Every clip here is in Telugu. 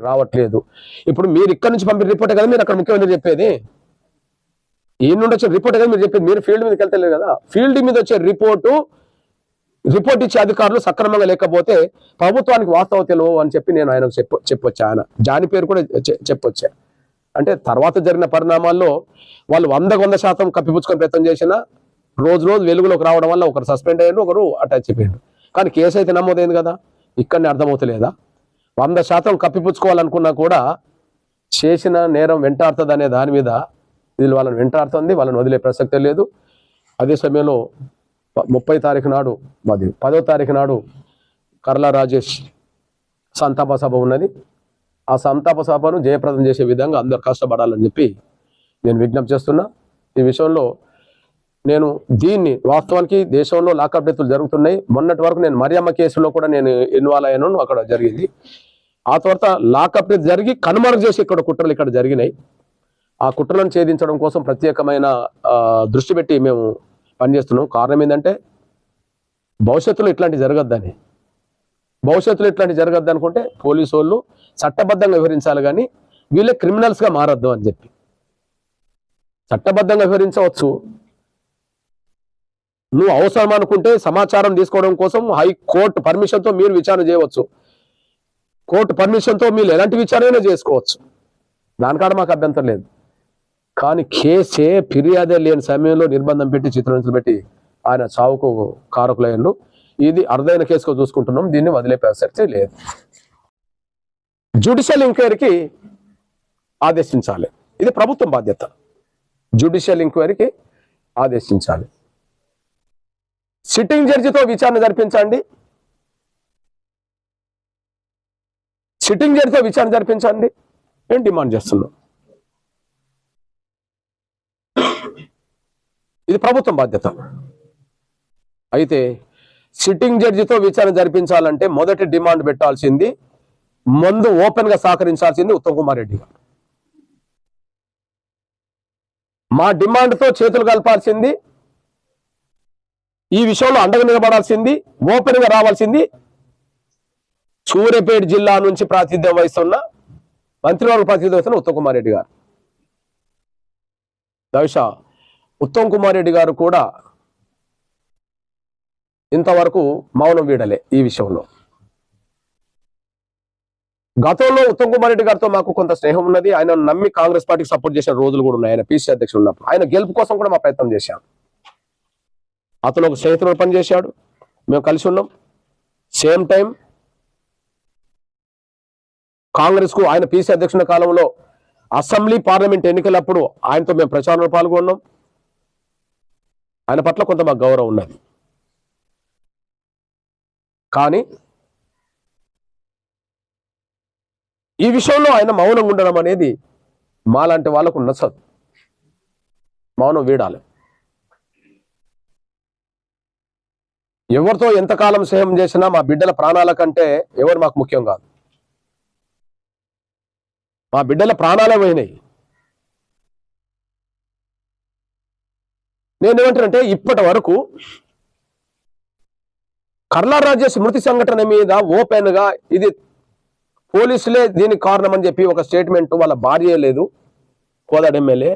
రావట్లేదు. ఇప్పుడు మీరు ఇక్కడ నుంచి పంపిన రిపోర్టే కదా మీరు అక్కడ ముఖ్యమంత్రి చెప్పేది, ఈ నుండి వచ్చే రిపోర్టే కదా మీరు చెప్పేది. మీరు ఫీల్డ్ మీదకి వెళ్తలేదు కదా. ఫీల్డ్ మీద వచ్చే రిపోర్ట్ ఇచ్చే అధికారులు సక్రమంగా లేకపోతే ప్రభుత్వానికి వాస్తవం తెలియవు అని చెప్పి నేను ఆయనకు చెప్పొచ్చా. ఆయన జాని పేరు కూడా చెప్పొచ్చా. అంటే తర్వాత జరిగిన పరిణామాల్లో వాళ్ళు 100% కప్పిపుచ్చుకొని ప్రయత్నం చేసినా రోజు వెలుగులోకి రావడం వల్ల ఒకరు సస్పెండ్ అయ్యారు, ఒకరు అటాచ్ అయిపోయారు. కానీ కేసు అయితే నమోదైంది కదా. ఇక్కడనే అర్థమవుతలేదా? 100% కప్పిపుచ్చుకోవాలనుకున్నా కూడా చేసిన నేరం వెంటాడుతుంది అనే దాని మీద ఇది వాళ్ళని వెంటాడుతుంది, వాళ్ళని వదిలే ప్రసక్తే లేదు. అదే సమయంలో 30 తారీఖు నాడు 10వ తారీఖు నాడు కర్లా రాజేష్ సంతాప సభ ఉన్నది. ఆ సంతాప సభను జయప్రదం చేసే విధంగా అందరు కష్టపడాలని చెప్పి నేను విజ్ఞప్తి చేస్తున్నా. ఈ విషయంలో నేను దీన్ని వాస్తవానికి దేశంలో లాకప్ డెత్తులు జరుగుతున్నాయి. మొన్నటి వరకు నేను మరియమ్మ కేసులో కూడా నేను ఇన్వాల్వ్ అయ్యాను, అక్కడ జరిగింది. ఆ తర్వాత లాకప్ డెత్ జరిగి కనుమరుగు చేసి ఇక్కడ కుట్రలు ఇక్కడ జరిగినాయి. ఆ కుట్రలను ఛేదించడం కోసం ప్రత్యేకమైన దృష్టి పెట్టి మేము పనిచేస్తున్నాం. కారణం ఏంటంటే భవిష్యత్తులో ఇట్లాంటి జరగద్దని, అనుకుంటే పోలీసు వాళ్ళు చట్టబద్ధంగా వివరించాలి, కానీ వీళ్ళే క్రిమినల్స్గా మారద్దు అని చెప్పి. చట్టబద్ధంగా వివరించవచ్చు, నువ్వు అవసరం అనుకుంటే సమాచారం తీసుకోవడం కోసం హైకోర్టు పర్మిషన్తో మీరు విచారణ చేయవచ్చు, కోర్టు పర్మిషన్తో మీరు ఎలాంటి విచారణ చేసుకోవచ్చు, దానికాడ మాకు అభ్యంతరం లేదు. కానీ కేసే ఫిర్యాదే లేని సమయంలో నిర్బంధం పెట్టి చిత్రహింసలు పెట్టి ఆయన చావుకు కారకులయ్యారు. ఇది అరుదైన కేసుగా చూసుకుంటున్నాం, దీన్ని వదిలే ప్రసక్తే లేదు. జ్యుడిషియల్ ఎంక్వైరీకి ఆదేశించాలి, ఇది ప్రభుత్వం బాధ్యత. జ్యుడిషియల్ ఎంక్వైరీకి ఆదేశించాలి. సిట్టింగ్ జడ్జితో విచారణ జరిపించండి, ఏం డిమాండ్ చేస్తున్నాం? ఇది ప్రభుత్వం బాధ్యత. అయితే సిట్టింగ్ జడ్జితో విచారణ జరిపించాలంటే మొదటి డిమాండ్ పెట్టాల్సింది, ముందు ఓపెన్ గా సహకరించాల్సింది ఉత్తమ్ కుమార్ రెడ్డి గారు. మా డిమాండ్తో చేతులు కలపాల్సింది, ఈ విషయంలో అండగా నిలబడాల్సింది, ఓపెన్ గా రావాల్సింది సూర్యాపేట జిల్లా నుంచి ప్రాతినిధ్యం వహిస్తున్న మంత్రివర్గ ప్రాతినిధ్యం వహిస్తున్న ఉత్తమ్ కుమార్ రెడ్డి గారు. బహుశా ఉత్తమ్ కుమార్ రెడ్డి గారు కూడా ఇంతవరకు మౌనం వీడలే ఈ విషయంలో. గతంలో ఉత్తమ్ కుమార్ రెడ్డి గారితో మాకు కొంత స్నేహం ఉన్నది. ఆయన నమ్మి కాంగ్రెస్ పార్టీకి సపోర్ట్ చేసిన రోజులు కూడా ఉన్నాయి. ఆయన పిసిసి అధ్యక్షుడు ఉన్నప్పుడు ఆయన గెలుపు కోసం కూడా మా ప్రయత్నం చేశాం. అతను ఒక స్నేహితుడు పనిచేశాడు, మేము కలిసి ఉన్నాం. సేమ్ టైం కాంగ్రెస్ కు ఆయన పిసిసి అధ్యక్షుల కాలంలో అసెంబ్లీ పార్లమెంట్ ఎన్నికలప్పుడు ఆయనతో మేము ప్రచారంలో పాల్గొన్నాం. ఆయన పట్ల కొంత మాకు గౌరవం ఉన్నది. కానీ ఈ విషయంలో ఆయన మౌనంగా ఉండడం అనేది మాలాంటి వాళ్ళకు నచ్చదు. మౌనం వీడాలి. ఎవరితో ఎంతకాలం స్నేహం చేసినా మా బిడ్డల ప్రాణాల కంటే ఎవరు మాకు ముఖ్యం కాదు. మా బిడ్డల ప్రాణాలే పోయినాయి. నేనేమంటానంటే ఇప్పటి వరకు కర్లా రాజేష్ మృతి సంఘటన మీద ఓపెన్ గా ఇది పోలీసులే దీనికి కారణం అని చెప్పి ఒక స్టేట్మెంట్ వాళ్ళ భార్య లేదు, కోదాడ ఎమ్మెల్యే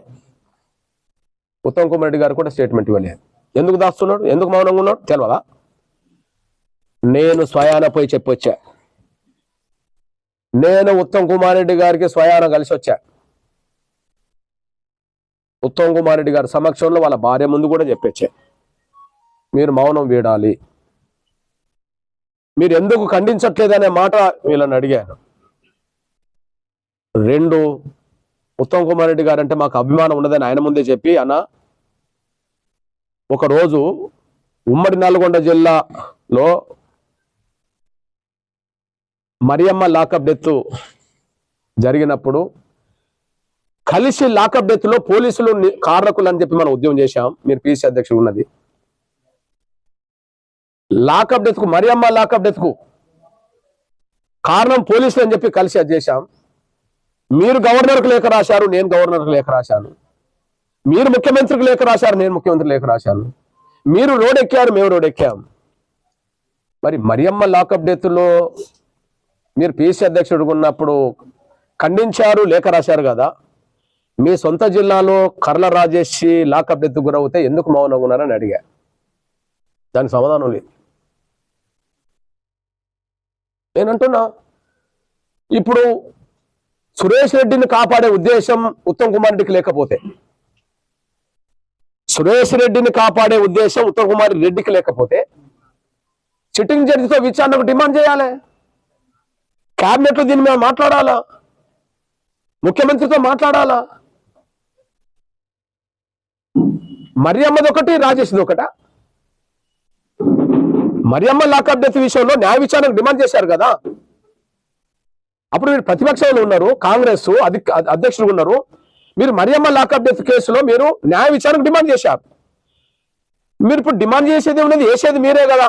ఉత్తమ్ కుమార్ రెడ్డి గారు కూడా స్టేట్మెంట్ ఇవ్వలేదు. ఎందుకు దాస్తున్నాడు, ఎందుకు మౌనంగా ఉన్నాడు తెలియదా? నేను స్వయాన పోయి చెప్పొచ్చా, నేను ఉత్తమ్ కుమార్ రెడ్డి గారికి స్వయాన కలిసి వచ్చా. ఉత్తమ్ కుమార్ రెడ్డి గారి సమక్షంలో వాళ్ళ భార్య ముందు కూడా చెప్పొచ్చా, మీరు మౌనం వీడాలి, మీరు ఎందుకు ఖండించట్లేదనే మాట వీళ్ళని అడిగాను. 2, ఉత్తమ్ కుమార్ రెడ్డి గారు అంటే మాకు అభిమానం ఉన్నదని ఆయన ముందే చెప్పి, అన్న ఒకరోజు ఉమ్మడి నల్గొండ జిల్లాలో మరియమ్మ లాకప్ డెత్ జరిగినప్పుడు కలిసి లాకప్ డెత్ లో పోలీసులు కారకులు అని చెప్పి మనం ఉద్యమం చేశాం. మీరు పిసిసి అధ్యక్షుడు ఉన్నది లాకప్ డెత్ కు, మరియమ్మ లాకప్ డెత్ కు కారణం పోలీసులు అని చెప్పి కలిసి అది చేశాం. మీరు గవర్నర్కు లేఖ రాశారు, నేను గవర్నర్కు లేఖ రాశాను. మీరు ముఖ్యమంత్రికి లేఖ రాశారు, నేను ముఖ్యమంత్రి లేఖ రాశాను. మీరు రోడ్ ఎక్కారు, మేము రోడ్ ఎక్కాం. మరి మరియమ్మ లాకప్ డెత్ లో మీరు పిసిసి అధ్యక్షుడు ఉన్నప్పుడు ఖండించారు, లేఖ రాశారు కదా. మీ సొంత జిల్లాలో కర్ల రాజేష్ లాకప్ డెత్ గురవుతే ఎందుకు మౌనంగా ఉన్నారని అడిగా. దానికి సమాధానం లేదు. నేనంటున్నా, ఇప్పుడు సురేష్ రెడ్డిని కాపాడే ఉద్దేశం ఉత్తమ్ కుమార్ రెడ్డికి లేకపోతే, సురేష్ రెడ్డిని కాపాడే ఉద్దేశం ఉత్తమ్ కుమార్ రెడ్డికి లేకపోతే సిట్టింగ్ జడ్జితో విచారణకు డిమాండ్ చేయాలి. క్యాబినెట్ లో దీని మీద మాట్లాడాలా, ముఖ్యమంత్రితో మాట్లాడాలా. మరియమ్మది ఒకటి, రాజేష్ది ఒకట. మరియమ్మ లాకప్ డెత్ విషయంలో న్యాయ విచారణకు డిమాండ్ చేశారు కదా. అప్పుడు మీరు ప్రతిపక్షంలో ఉన్నారు, కాంగ్రెస్ అధ్యక్షులు ఉన్నారు. మీరు మరియమ్మ లాకప్ డెత్ కేసులో మీరు న్యాయ విచారణకు డిమాండ్ చేశారు. మీరు ఇప్పుడు డిమాండ్ చేసేది ఉన్నది, వేసేది మీరే కదా.